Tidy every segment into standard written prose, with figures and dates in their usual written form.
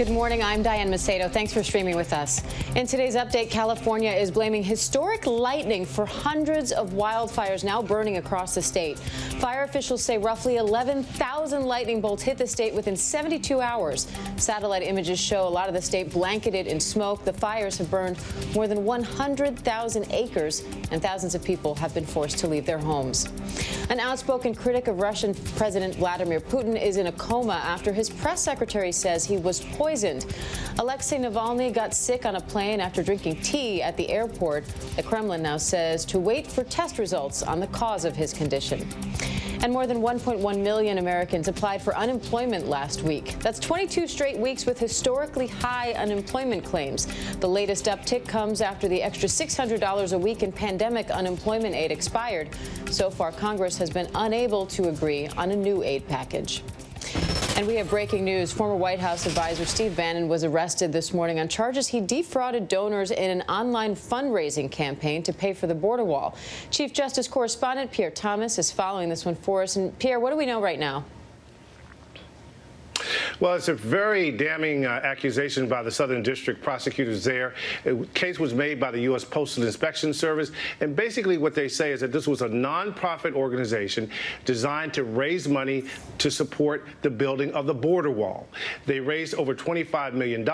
Good morning, I'm Diane Macedo. Thanks for streaming with us. In today's update, California is blaming historic lightning for hundreds of wildfires now burning across the state. Fire officials say roughly 11,000 lightning bolts hit the state within 72 hours. Satellite images show a lot of the state blanketed in smoke. The fires have burned more than 100,000 acres, and thousands of people have been forced to leave their homes. An outspoken critic of Russian President Vladimir Putin is in a coma after his press secretary says he was poisoned. Alexei Navalny got sick on a plane after drinking tea at the airport. The Kremlin now says to wait for test results on the cause of his condition. And more than 1.1 million Americans applied for unemployment last week. That's 22 straight weeks with historically high unemployment claims. The latest uptick comes after the extra $600 a week in pandemic unemployment aid expired. So far, Congress has been unable to agree on a new aid package. And we have breaking news. Former White House advisor Steve Bannon was arrested this morning on charges he defrauded donors in an online fundraising campaign to pay for the border wall. Chief Justice correspondent Pierre Thomas is following this one for us. And Pierre, what do we know right now? Well, it's a very damning accusation by the Southern District prosecutors there. A case was made by the U.S. Postal Inspection Service, and basically what they say is that this was a nonprofit organization designed to raise money to support the building of the border wall. They raised over $25 million,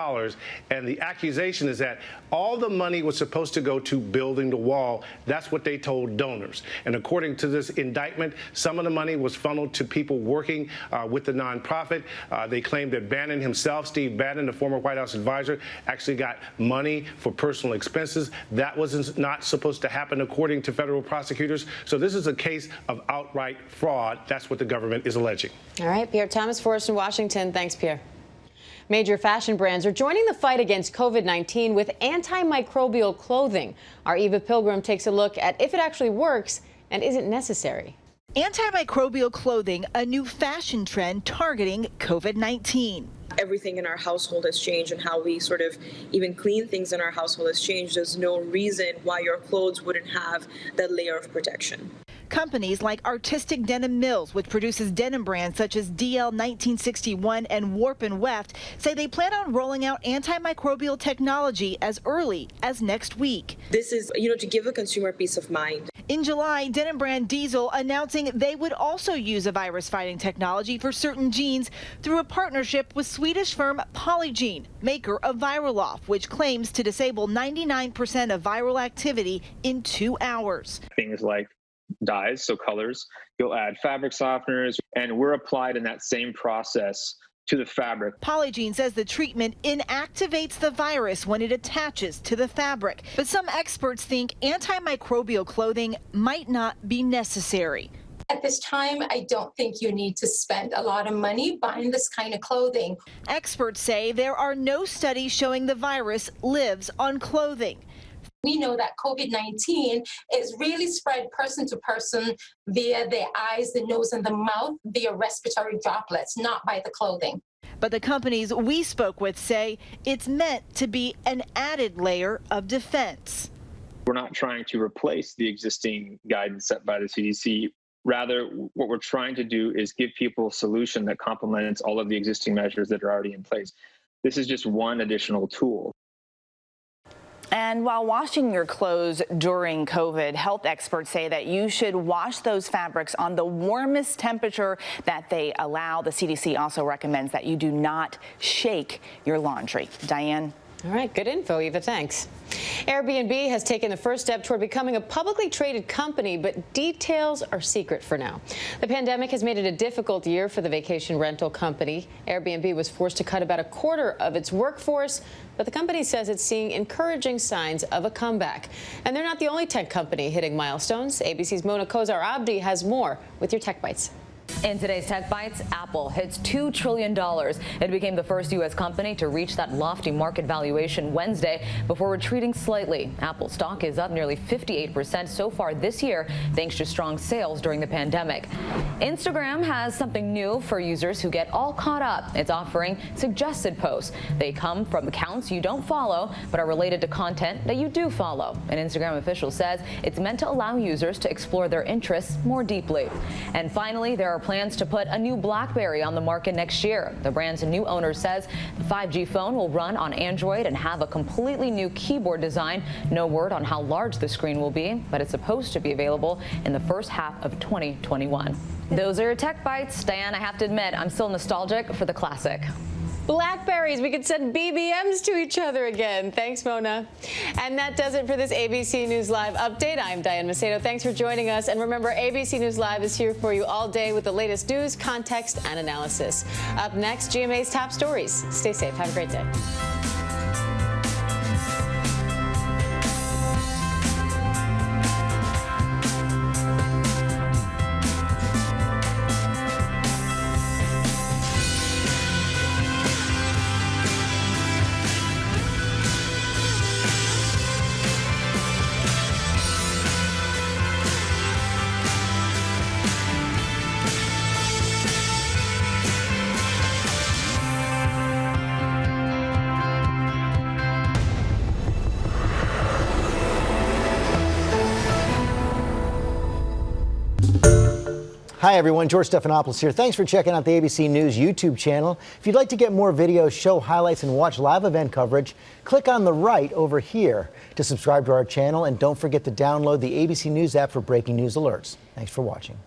and the accusation is that all the money was supposed to go to building the wall. That's what they told donors. And according to this indictment, some of the money was funneled to people working with the nonprofit. They claimed that Bannon himself, Steve Bannon, the former White House advisor, actually got money for personal expenses. That was not supposed to happen, according to federal prosecutors. So this is a case of outright fraud. That's what the government is alleging. All right, Pierre Thomas for us in Washington. Thanks, Pierre. Major fashion brands are joining the fight against COVID-19 with antimicrobial clothing. Our Eva Pilgrim takes a look at if it actually works and isn't necessary. Antimicrobial clothing, a new fashion trend targeting COVID-19. Everything in our household has changed, and how we sort of even clean things in our household has changed. There's no reason why your clothes wouldn't have that layer of protection. Companies like Artistic Denim Mills, which produces denim brands such as DL 1961 and Warp and Weft, say they plan on rolling out antimicrobial technology as early as next week. This is, to give the consumer peace of mind. In July, denim brand Diesel announcing they would also use a virus-fighting technology for certain jeans through a partnership with Swedish firm Polygene, maker of Viraloff, which claims to disable 99% of viral activity in 2 hours. Things like dyes, so colors, you'll add fabric softeners, and we're applied in that same process to the fabric. Polygene says the treatment inactivates the virus when it attaches to the fabric. But some experts think antimicrobial clothing might not be necessary. At this time, I don't think you need to spend a lot of money buying this kind of clothing. Experts say there are no studies showing the virus lives on clothing. We know that COVID-19 is really spread person to person via the eyes, the nose, and the mouth, via respiratory droplets, not by the clothing. But the companies we spoke with say it's meant to be an added layer of defense. We're not trying to replace the existing guidance set by the CDC. Rather, what we're trying to do is give people a solution that complements all of the existing measures that are already in place. This is just one additional tool. And while washing your clothes during COVID, health experts say that you should wash those fabrics on the warmest temperature that they allow. The CDC also recommends that you do not shake your laundry. Diane? All right, good info, Eva. Thanks. Airbnb has taken the first step toward becoming a publicly traded company, but details are secret for now. The pandemic has made it a difficult year for the vacation rental company. Airbnb was forced to cut about a quarter of its workforce, but the company says it's seeing encouraging signs of a comeback. And they're not the only tech company hitting milestones. ABC's Mona Kozar-Abdi has more with your Tech Bites. In today's Tech Bites, Apple hits $2 trillion. It became the first U.S. company to reach that lofty market valuation Wednesday before retreating slightly. Apple stock is up nearly 58% so far this year, thanks to strong sales during the pandemic. Instagram has something new for users who get all caught up. It's offering suggested posts. They come from accounts you don't follow, but are related to content that you do follow. An Instagram official says it's meant to allow users to explore their interests more deeply. And finally, there are plans to put a new BlackBerry on the market next year. The brand's new owner says the 5G phone will run on Android and have a completely new keyboard design. No word on how large the screen will be, but it's supposed to be available in the first half of 2021. Those are your Tech Bites. Diane, I have to admit, I'm still nostalgic for the classic. Blackberries, we could send BBMs to each other again. Thanks, Mona. And that does it for this ABC News Live update. I'm Diane Macedo. Thanks for joining us. And remember, ABC News Live is here for you all day with the latest news, context, and analysis. Up next, GMA's top stories. Stay safe. Have a great day. Hi everyone, George Stephanopoulos here. Thanks for checking out the ABC News YouTube channel. If you'd like to get more videos, show highlights, and watch live event coverage, click on the right over here to subscribe to our channel, and don't forget to download the ABC News app for breaking news alerts. Thanks for watching.